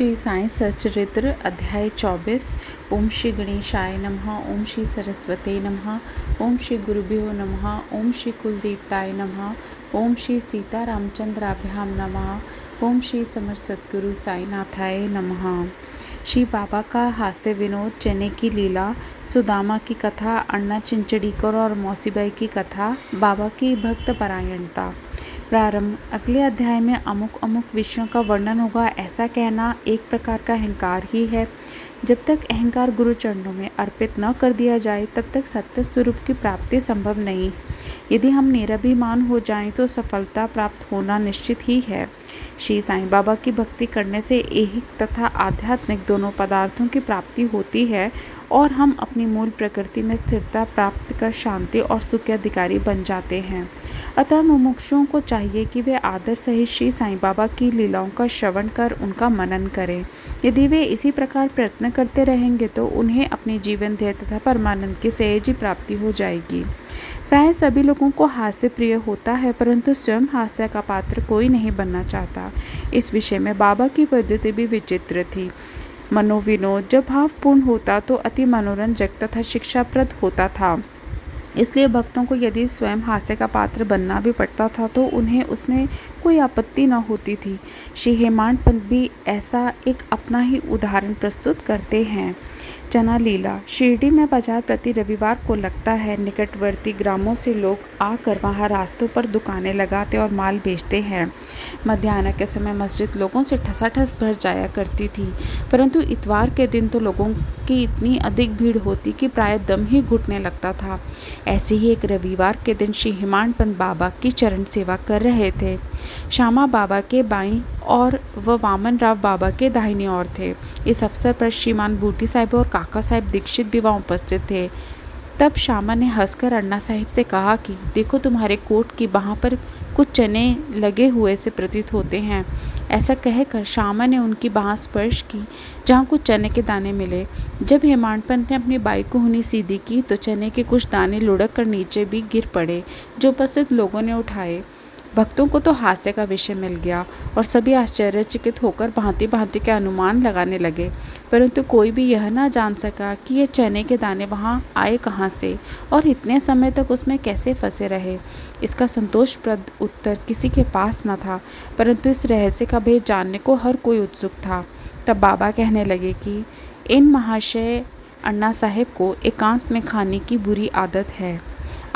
श्री साई सच्चरित्र अध्याय 24। ओम श्री गणेशाय नमः। ओम श्री सरस्वती नमः। ओम श्री गुरुभ्यो नमः। ओम श्री कुलदेवताय नमः। ओम श्री सीता रामचंद्राभ्याम नमः। ओम श्री समर्थ सद्गुरु साईनाथाय नमः। श्री बाबा का हास्य विनोद, चने की लीला, सुदामा की कथा, अन्ना चिंचड़ीकर और मौसीबाई की कथा, बाबा की भक्त परायणता। प्रारंभ। अगले अध्याय में अमुक अमुक विषयों का वर्णन होगा। ऐसा कहना एक प्रकार का अहंकार ही है। जब तक अहंकार गुरु चरणों में अर्पित न कर दिया जाए तब तक सत्य स्वरूप की प्राप्ति संभव नहीं। यदि हम निरभिमान हो जाएं तो सफलता प्राप्त होना निश्चित ही है। श्री साईं बाबा की भक्ति करने से ऐहिक तथा आध्यात्मिक दोनों पदार्थों की प्राप्ति होती है और हम अपनी मूल प्रकृति में स्थिरता प्राप्त कर शांति और सुख के अधिकारी बन जाते हैं। अतः मुमुक्षुओं को चाहिए कि वे आदर सहित श्री साईं बाबा की लीलाओं का श्रवण कर उनका मनन करें। यदि वे इसी प्रकार प्रयत्न करते रहेंगे तो उन्हें अपने जीवन ध्येय तथा परमानंद की सहज प्राप्ति हो जाएगी। प्राय सभी लोगों को हास्य प्रिय होता है, परंतु स्वयं हास्य का पात्र कोई नहीं बनना चाहता। इस विषय में बाबा की पद्धति भी विचित्र थी। मनोविनोद जब भावपूर्ण होता तो अति मनोरंजक तथा शिक्षाप्रद होता था। इसलिए भक्तों को यदि स्वयं हास्य का पात्र बनना भी पड़ता था तो उन्हें उसमें कोई आपत्ति न होती थी। श्री हेमांड पंत भी ऐसा एक अपना ही उदाहरण प्रस्तुत करते हैं। चना लीला। शिरडी में बाजार प्रति रविवार को लगता है। निकटवर्ती ग्रामों से लोग आकर वहां रास्तों पर दुकानें लगाते और माल बेचते हैं। मध्याह्न के समय मस्जिद लोगों से ठसाठस भर जाया करती थी, परंतु इतवार के दिन तो लोगों की इतनी अधिक भीड़ होती कि प्राय दम ही घुटने लगता था। ऐसे ही एक रविवार के दिन श्री हेमांड पंत बाबा की चरण सेवा कर रहे थे। श्यामा बाबा के बाईं और वह वामन राव बाबा के दाहिनी ओर थे। इस अवसर पर श्रीमान बूटी साहिब और काका साहिब दीक्षित भी वहाँ उपस्थित थे। तब श्यामा ने हंसकर अन्ना साहिब से कहा कि देखो, तुम्हारे कोट की बाह पर कुछ चने लगे हुए से प्रतीत होते हैं। ऐसा कहकर श्यामा ने उनकी बाह स्पर्श की जहाँ कुछ चने के दाने मिले। जब हेमांड पंत ने अपनी बाई को हुनी सीधी की तो चने के कुछ दाने लुढ़क कर नीचे भी गिर पड़े, जो उपस्थित लोगों ने उठाए। भक्तों को तो हास्य का विषय मिल गया और सभी आश्चर्यचकित होकर भांति भांति के अनुमान लगाने लगे, परंतु कोई भी यह ना जान सका कि ये चने के दाने वहाँ आए कहाँ से और इतने समय तक उसमें कैसे फंसे रहे। इसका संतोषप्रद उत्तर किसी के पास न था, परंतु इस रहस्य का भेद जानने को हर कोई उत्सुक था। तब बाबा कहने लगे कि इन महाशय अन्ना साहेब को एकांत में खाने की बुरी आदत है।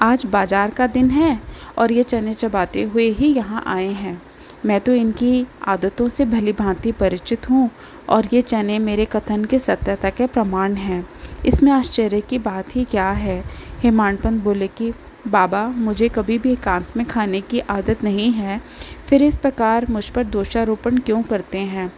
आज बाजार का दिन है और ये चने चबाते हुए ही यहाँ आए हैं। मैं तो इनकी आदतों से भली भांति परिचित हूँ और ये चने मेरे कथन के सत्यता के प्रमाण हैं। इसमें आश्चर्य की बात ही क्या है। हेमांड पंत बोले कि बाबा, मुझे कभी भी एकांत में खाने की आदत नहीं है, फिर इस प्रकार मुझ पर दोषारोपण क्यों करते हैं।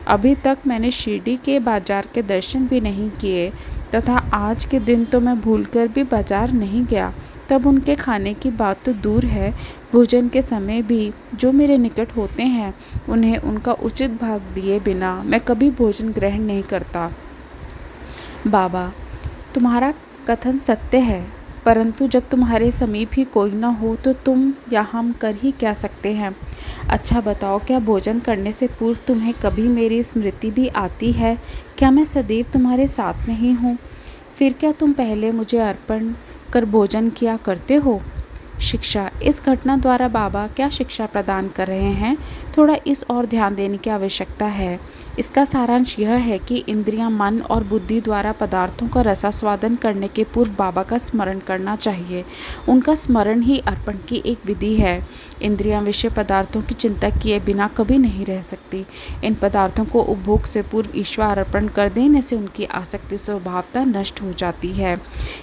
अभी तक मैंने शिरडी के बाजार के दर्शन भी नहीं किए तथा आज के दिन तो मैं भूलकर भी बाजार नहीं गया। तब उनके खाने की बात तो दूर है, भोजन के समय भी जो मेरे निकट होते हैं उन्हें उनका उचित भाग दिए बिना मैं कभी भोजन ग्रहण नहीं करता। बाबा, तुम्हारा कथन सत्य है, परंतु जब तुम्हारे समीप ही कोई न हो तो तुम या हम कर ही क्या सकते हैं। अच्छा बताओ, क्या भोजन करने से पूर्व तुम्हें कभी मेरी स्मृति भी आती है? क्या मैं सदैव तुम्हारे साथ नहीं हूँ? फिर क्या तुम पहले मुझे अर्पण कर भोजन किया करते हो? शिक्षा। इस घटना द्वारा बाबा क्या शिक्षा प्रदान कर रहे हैं, थोड़ा इस ओर ध्यान देने की आवश्यकता है। इसका सारांश यह है कि इंद्रियां, मन और बुद्धि द्वारा पदार्थों का रसास्वादन करने के पूर्व बाबा का स्मरण करना चाहिए। उनका स्मरण ही अर्पण की एक विधि है। इंद्रियां विषय पदार्थों की चिंता किए बिना कभी नहीं रह सकती। इन पदार्थों को उपभोग से पूर्व ईश्वर अर्पण कर देने से उनकी आसक्ति स्वभावतः नष्ट हो जाती है।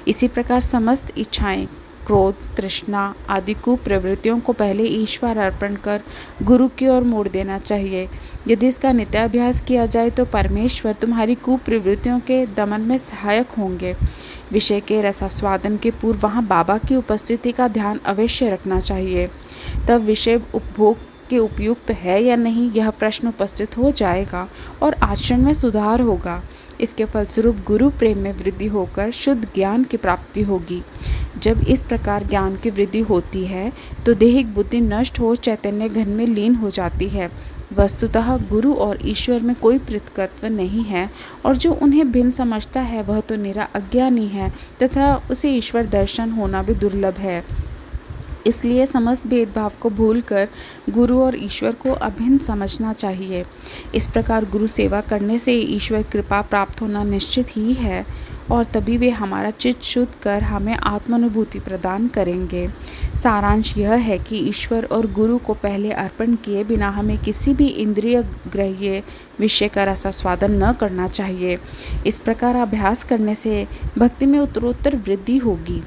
इसी प्रकार समस्त इच्छाएं, क्रोध, तृष्णा आदि कुप्रवृत्तियों को पहले ईश्वर अर्पण कर गुरु की ओर मोड़ देना चाहिए। यदि इसका नित्याभ्यास किया जाए तो परमेश्वर तुम्हारी कुप्रवृत्तियों के दमन में सहायक होंगे। विषय के रसास्वादन के पूर्व वहाँ बाबा की उपस्थिति का ध्यान अवश्य रखना चाहिए। तब विषय उपभोग के उपयुक्त है या नहीं, यह प्रश्न उपस्थित हो जाएगा और आचरण में सुधार होगा। इसके फलस्वरूप गुरु प्रेम में वृद्धि होकर शुद्ध ज्ञान की प्राप्ति होगी। जब इस प्रकार ज्ञान की वृद्धि होती है तो दैहिक बुद्धि नष्ट हो चैतन्य घन में लीन हो जाती है। वस्तुतः गुरु और ईश्वर में कोई पृथकत्व नहीं है, और जो उन्हें भिन्न समझता है वह तो निरा अज्ञानी है तथा उसे ईश्वर दर्शन होना भी दुर्लभ है। इसलिए समस्त भेदभाव को भूलकर गुरु और ईश्वर को अभिन्न समझना चाहिए। इस प्रकार गुरु सेवा करने से ईश्वर कृपा प्राप्त होना निश्चित ही है, और तभी वे हमारा चित्त शुद्ध कर हमें आत्मानुभूति प्रदान करेंगे। सारांश यह है कि ईश्वर और गुरु को पहले अर्पण किए बिना हमें किसी भी इंद्रिय ग्राह्य विषय का रसास्वादन न करना चाहिए। इस प्रकार अभ्यास करने से भक्ति में उत्तरोत्तर वृद्धि होगी।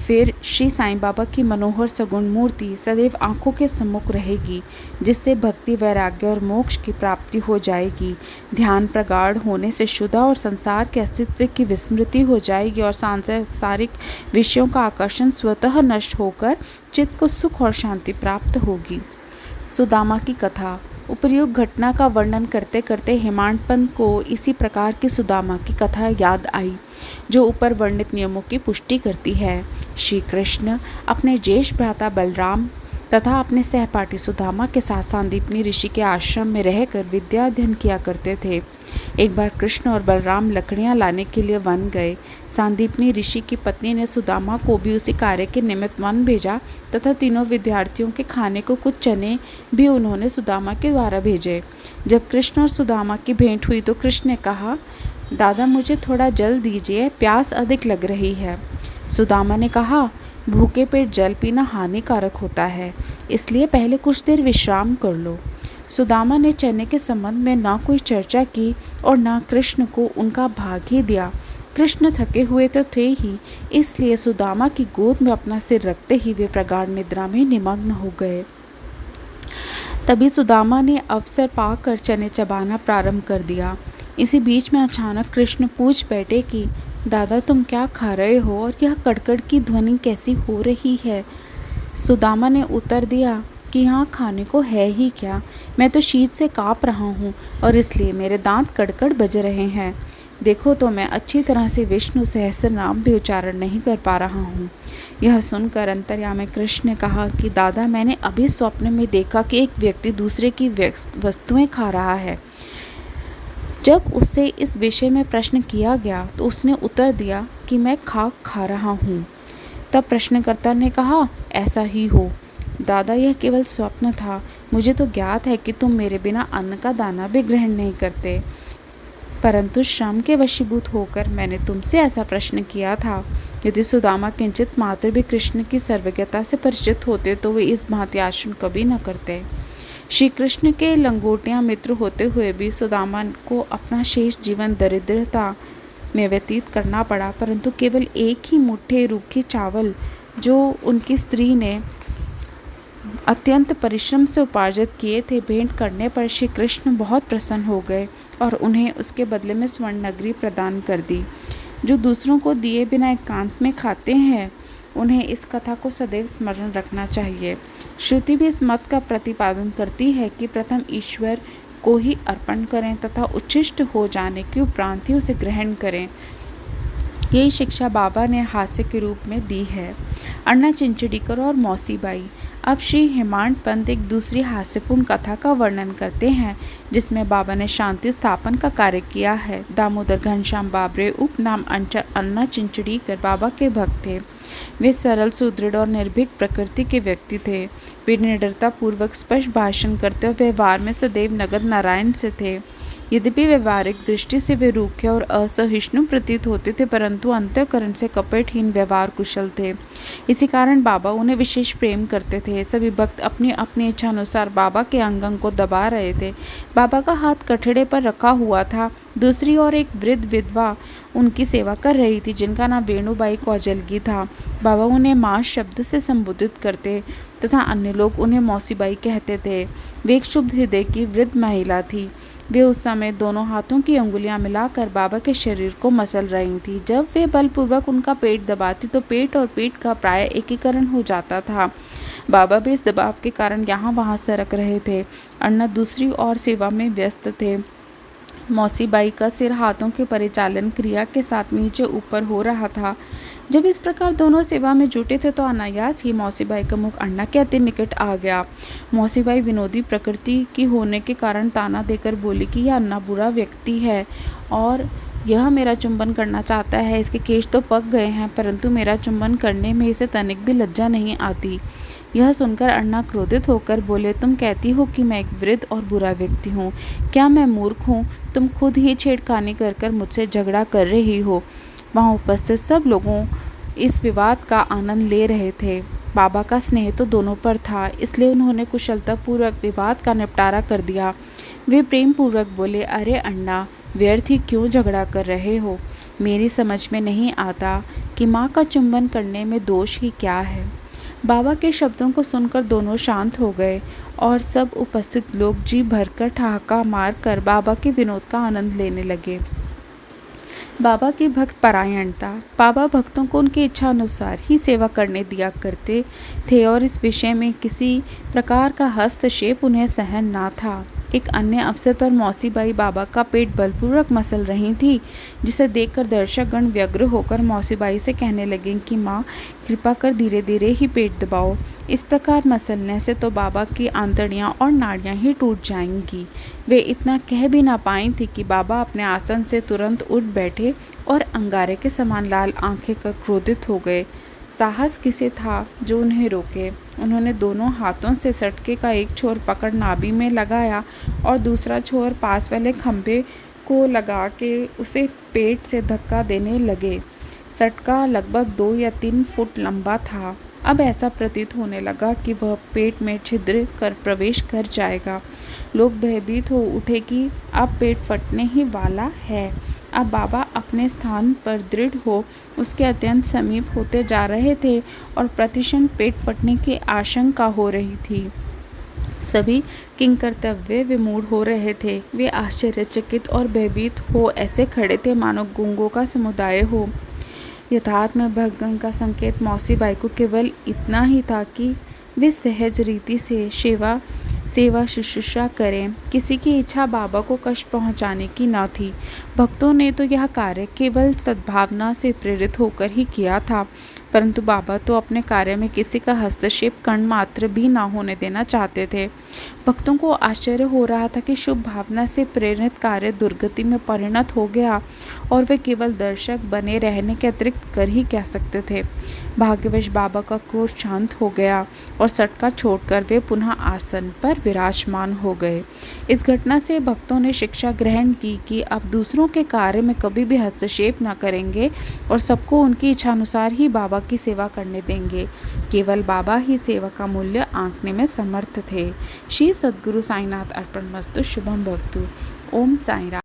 फिर श्री साईं बाबा की मनोहर सगुण मूर्ति सदैव आंखों के सम्मुख रहेगी, जिससे भक्ति, वैराग्य और मोक्ष की प्राप्ति हो जाएगी। ध्यान प्रगाढ़ होने से शुदा और संसार के अस्तित्व की विस्मृति हो जाएगी और सांसारिक विषयों का आकर्षण स्वतः नष्ट होकर चित्त को सुख और शांति प्राप्त होगी। सुदामा की कथा। उपर्युक्त घटना का वर्णन करते करते हेमांत पंत को इसी प्रकार की सुदामा की कथा याद आई, जो ऊपर वर्णित नियमों की पुष्टि करती है। श्री कृष्ण अपने ज्येष्ठ भ्राता बलराम तथा अपने सहपाठी सुदामा के साथ सांदीपनी ऋषि के आश्रम में रहकर विद्या अध्ययन किया करते थे। एक बार कृष्ण और बलराम लकड़ियां लाने के लिए वन गए। सांदीपनी ऋषि की पत्नी ने सुदामा को भी उसी कार्य के निमित्त वन भेजा तथा तीनों विद्यार्थियों के खाने को कुछ चने भी उन्होंने सुदामा के द्वारा भेजे। जब कृष्ण और सुदामा की भेंट हुई तो कृष्ण ने कहा, दादा मुझे थोड़ा जल दीजिए, प्यास अधिक लग रही है। सुदामा ने कहा, भूखे पेट जल पीना हानिकारक होता है, इसलिए पहले कुछ देर विश्राम कर लो। सुदामा ने चने के संबंध में ना कोई चर्चा की और ना कृष्ण को उनका भाग ही दिया। कृष्ण थके हुए तो थे ही, इसलिए सुदामा की गोद में अपना सिर रखते ही वे प्रगाढ़ निद्रा में निमग्न हो गए। तभी सुदामा ने अवसर पाकर चने चबाना प्रारंभ कर दिया। इसी बीच में अचानक कृष्ण पूछ बैठे कि दादा तुम क्या खा रहे हो और यह कड़कड़ की ध्वनि कैसी हो रही है। सुदामा ने उत्तर दिया कि हाँ, खाने को है ही क्या, मैं तो शीत से काँप रहा हूँ और इसलिए मेरे दांत कड़कड़ बज रहे हैं। देखो तो मैं अच्छी तरह से विष्णु सहस्त्र नाम भी उच्चारण नहीं कर पा रहा हूँ। यह सुनकर अंतर्यामी कृष्ण ने कहा कि दादा मैंने अभी स्वप्न में देखा कि एक व्यक्ति दूसरे की वस्तुएं खा रहा है। जब उससे इस विषय में प्रश्न किया गया तो उसने उत्तर दिया कि मैं खाक खा रहा हूँ। तब प्रश्नकर्ता ने कहा, ऐसा ही हो दादा, यह केवल स्वप्न था। मुझे तो ज्ञात है कि तुम मेरे बिना अन्न का दाना भी ग्रहण नहीं करते, परंतु श्रम के वशीभूत होकर मैंने तुमसे ऐसा प्रश्न किया था। यदि सुदामा किंचित मात्र भी कृष्ण की सर्वज्ञता से परिचित होते तो वे इस भांति आचरण कभी न करते। श्री कृष्ण के लंगोटिया मित्र होते हुए भी सुदामा को अपना शेष जीवन दरिद्रता में व्यतीत करना पड़ा, परंतु केवल एक ही मुट्ठी रूखे चावल जो उनकी स्त्री ने अत्यंत परिश्रम से उपार्जित किए थे भेंट करने पर श्री कृष्ण बहुत प्रसन्न हो गए और उन्हें उसके बदले में स्वर्ण नगरी प्रदान कर दी। जो दूसरों को दिए बिना एकांत में खाते हैं उन्हें इस कथा को सदैव स्मरण रखना चाहिए। श्रुति भी इस मत का प्रतिपादन करती है कि प्रथम ईश्वर को ही अर्पण करें तथा उच्छिष्ट हो जाने की उपरांत ही उसे ग्रहण करें। यही शिक्षा बाबा ने हास्य के रूप में दी है। अन्ना चिंचड़ीकर और मौसीबाई। अब श्री हेमांत पंत एक दूसरी हास्यपूर्ण कथा का वर्णन करते हैं जिसमें बाबा ने शांति स्थापन का कार्य किया है। दामोदर घनश्याम बाबरे उपनाम अन्ना चिंचड़ीकर बाबा के भक्त थे। वे सरल, सुदृढ़ और निर्भीक प्रकृति के व्यक्ति थे। वे निडरता पूर्वक स्पष्ट भाषण करते और व्यवहार में सदैव नगद नारायण से थे। यद्यपि व्यवहारिक दृष्टि से वे रूखे और असहिष्णु प्रतीत होते थे, परंतु अंतःकरण से कपटहीन व्यवहार कुशल थे। इसी कारण बाबा उन्हें विशेष प्रेम करते थे। सभी भक्त अपनी अपनी इच्छा अनुसार बाबा के अंग को दबा रहे थे। बाबा का हाथ कठड़े पर रखा हुआ था। दूसरी ओर एक वृद्ध विधवा उनकी सेवा कर रही थी जिनका नाम वेणुबाई कौजलगी था। बाबा उन्हें माँ शब्द से संबोधित करते तथा अन्य लोग उन्हें मौसीबाई कहते थे। वे एक शुभ हृदय की वृद्ध महिला थी। वे उस समय दोनों हाथों की अंगुलियां मिलाकर बाबा के शरीर को मसल रही थी। जब वे बलपूर्वक उनका पेट दबाती तो पेट और पीठ का प्राय एकीकरण हो जाता था। बाबा भी इस दबाव के कारण यहाँ वहाँ सरक रहे थे। अन्ना दूसरी ओर सेवा में व्यस्त थे। मौसी बाई का सिर हाथों के परिचालन क्रिया के साथ नीचे ऊपर हो रहा था। जब इस प्रकार दोनों सेवा में जुटे थे तो अनायास ही मौसी बाई का मुख अन्ना के अति निकट आ गया। मौसी बाई विनोदी प्रकृति की होने के कारण ताना देकर बोली कि यह अन्ना बुरा व्यक्ति है और यह मेरा चुंबन करना चाहता है। इसके केश तो पक गए हैं, परंतु मेरा चुंबन करने में इसे तनिक भी लज्जा नहीं आती। यह सुनकर अन्ना क्रोधित होकर बोले, तुम कहती हो कि मैं एक वृद्ध और बुरा व्यक्ति हूँ। क्या मैं मूर्ख हूँ? तुम खुद ही छेड़खानी कर कर मुझसे झगड़ा कर रही हो। वहाँ उपस्थित सब लोगों इस विवाद का आनंद ले रहे थे। बाबा का स्नेह तो दोनों पर था, इसलिए उन्होंने कुशलतापूर्वक विवाद का निपटारा कर दिया। वे प्रेम पूर्वक बोले, अरे अन्ना, व्यर्थ ही क्यों झगड़ा कर रहे हो? मेरी समझ में नहीं आता कि माँ का चुंबन करने में दोष ही क्या है। बाबा के शब्दों को सुनकर दोनों शांत हो गए और सब उपस्थित लोग जी भरकर ठहाका मारकर बाबा के विनोद का आनंद लेने लगे। बाबा की भक्त परायणता। बाबा भक्तों को उनकी इच्छा अनुसार ही सेवा करने दिया करते थे और इस विषय में किसी प्रकार का हस्तक्षेप उन्हें सहन ना था। एक अन्य अवसर पर मौसी बाई बाबा का पेट बलपूर्वक मसल रही थी, जिसे देखकर दर्शकगण व्यग्र होकर मौसी बाई से कहने लगे कि माँ, कृपा कर धीरे धीरे ही पेट दबाओ। इस प्रकार मसलने से तो बाबा की आंतड़ियाँ और नाड़ियाँ ही टूट जाएंगी। वे इतना कह भी ना पाई थी कि बाबा अपने आसन से तुरंत उठ बैठे और अंगारे के समान लाल आंखें कर क्रोधित हो गए। साहस किसे था जो उन्हें रोके? उन्होंने दोनों हाथों से सटके का एक छोर पकड़ नाभि में लगाया और दूसरा छोर पास वाले खंभे को लगा के उसे पेट से धक्का देने लगे। सटका लगभग 2 या 3 फुट लंबा था। अब ऐसा प्रतीत होने लगा कि वह पेट में छिद्र कर प्रवेश कर जाएगा। लोग भयभीत हो उठे कि अब पेट फटने ही वाला है। अब बाबा अपने स्थान पर दृढ़ हो उसके अत्यंत समीप होते जा रहे थे और प्रतिक्षण पेट फटने की आशंका हो रही थी। सभी किंकर्तव्य विमूढ़ हो रहे थे। वे आश्चर्यचकित और भयभीत हो ऐसे खड़े थे मानो गूंगों का समुदाय हो। यथार्थ में भगवान का संकेत मौसी बाई को केवल इतना ही था कि वे सहज रीति से सेवा शुश्रूषा करें। किसी की इच्छा बाबा को कष्ट पहुंचाने की न थी। भक्तों ने तो यह कार्य केवल सद्भावना से प्रेरित होकर ही किया था, परंतु बाबा तो अपने कार्य में किसी का हस्तक्षेप कण मात्र भी ना होने देना चाहते थे। भक्तों को आश्चर्य हो रहा था कि शुभ भावना से प्रेरित कार्य दुर्गति में परिणत हो गया और वे केवल दर्शक बने रहने के अतिरिक्त कर ही क्या सकते थे। भाग्यवश बाबा का क्रोध शांत हो गया और सटका छोड़कर वे पुनः आसन पर विराजमान हो गए। इस घटना से भक्तों ने शिक्षा ग्रहण की कि अब दूसरों के कार्य में कभी भी हस्तक्षेप न करेंगे और सबको उनकी इच्छानुसार ही बाबा की सेवा करने देंगे। केवल बाबा ही सेवा का मूल्य आंकने में समर्थ थे। श्री सद्गुरु साईनाथ अर्पणमस्तु। शुभम भवतु। ओम साईं राम।